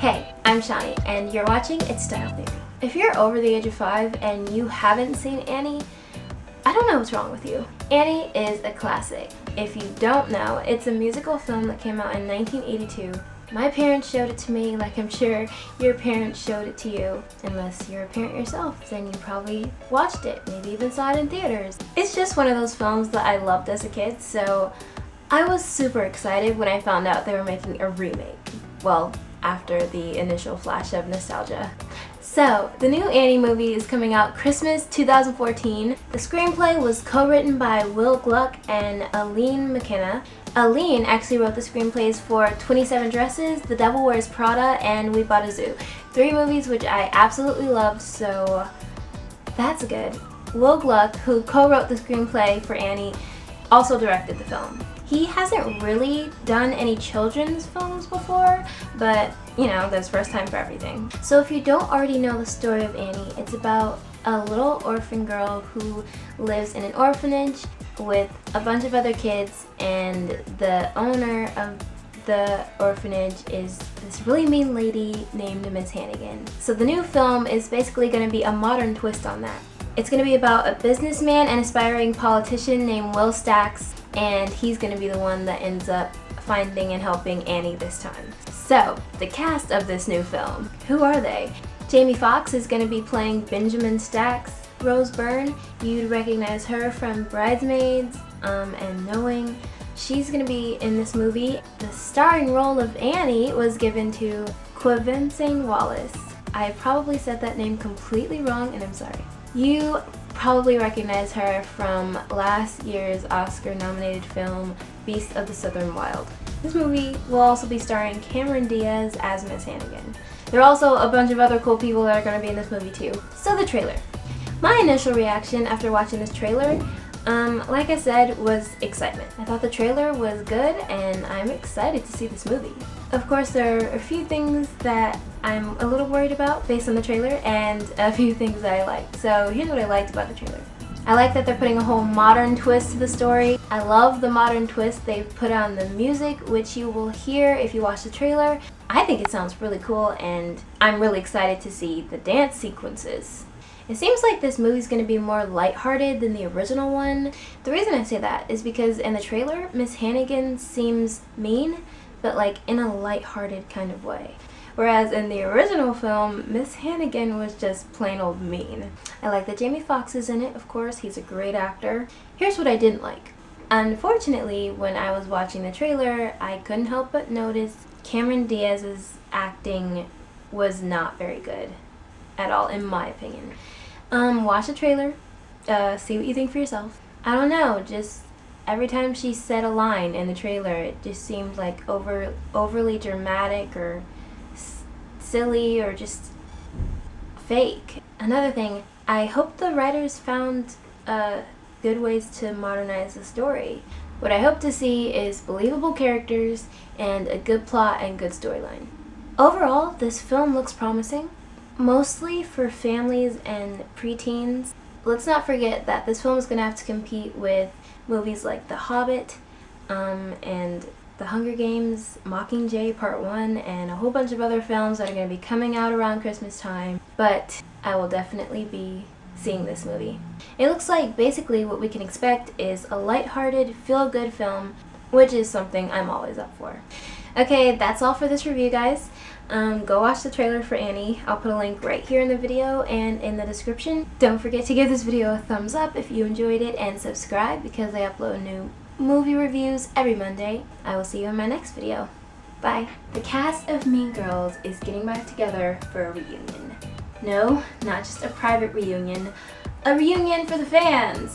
Hey, I'm Shani, and you're watching It's Style Theory. If you're over the age of 5 and you haven't seen Annie, I don't know what's wrong with you. Annie is a classic. If you don't know, it's a musical film that came out in 1982. My parents showed it to me, like I'm sure your parents showed it to you. Unless you're a parent yourself, then you probably watched it, maybe even saw it in theaters. It's just one of those films that I loved as a kid, so I was super excited when I found out they were making a remake. Well, after the initial flash of nostalgia. So, the new Annie movie is coming out Christmas 2014. The screenplay was co-written by Will Gluck and Aline McKenna. Aline actually wrote the screenplays for 27 Dresses, The Devil Wears Prada, and We Bought a Zoo. 3 movies which I absolutely loved, so that's good. Will Gluck, who co-wrote the screenplay for Annie, also directed the film. He hasn't really done any children's films before, but you know, there's first time for everything. So if you don't already know the story of Annie, it's about a little orphan girl who lives in an orphanage with a bunch of other kids, and the owner of the orphanage is this really mean lady named Miss Hannigan. So the new film is basically going to be a modern twist on that. It's going to be about a businessman and aspiring politician named Will Stacks, and he's going to be the one that ends up finding and helping Annie this time. So, the cast of this new film, who are they? Jamie Foxx is going to be playing Benjamin Stacks. Rose Byrne, you'd recognize her from Bridesmaids and Knowing. She's going to be in this movie. The starring role of Annie was given to Quvenzhane Wallis. I probably said that name completely wrong, and I'm sorry. You probably recognize her from last year's Oscar-nominated film, Beasts of the Southern Wild. This movie will also be starring Cameron Diaz as Miss Hannigan. There are also a bunch of other cool people that are going to be in this movie too. So the trailer. My initial reaction after watching this trailer, like I said, was excitement. I thought the trailer was good, and I'm excited to see this movie. Of course, there are a few things that I'm a little worried about based on the trailer, and a few things that I liked. So here's what I liked about the trailer. I like that they're putting a whole modern twist to the story. I love the modern twist they've put on the music, which you will hear if you watch the trailer. I think it sounds really cool, and I'm really excited to see the dance sequences. It seems like this movie's going to be more lighthearted than the original one. The reason I say that is because in the trailer, Miss Hannigan seems mean, but like in a lighthearted kind of way. Whereas in the original film, Miss Hannigan was just plain old mean. I like that Jamie Foxx is in it, of course, he's a great actor. Here's what I didn't like. Unfortunately, when I was watching the trailer, I couldn't help but notice Cameron Diaz's acting was not very good at all, in my opinion. Watch the trailer, see what you think for yourself. I don't know, just every time she said a line in the trailer, it just seemed like overly dramatic or silly or just fake. Another thing, I hope the writers found good ways to modernize the story. What I hope to see is believable characters and a good plot and good storyline. Overall, this film looks promising, mostly for families and preteens. Let's not forget that this film is going to have to compete with movies like The Hobbit and The Hunger Games, Mockingjay Part 1, and a whole bunch of other films that are going to be coming out around Christmas time. But I will definitely be seeing this movie. It looks like basically what we can expect is a lighthearted, feel-good film, which is something I'm always up for. Okay, that's all for this review, guys. Go watch the trailer for Annie. I'll put a link right here in the video and in the description. Don't forget to give this video a thumbs up if you enjoyed it, and subscribe because I upload new movie reviews every Monday. I will see you in my next video. Bye. The cast of Mean Girls is getting back together for a reunion. No, not just a private reunion. A reunion for the fans!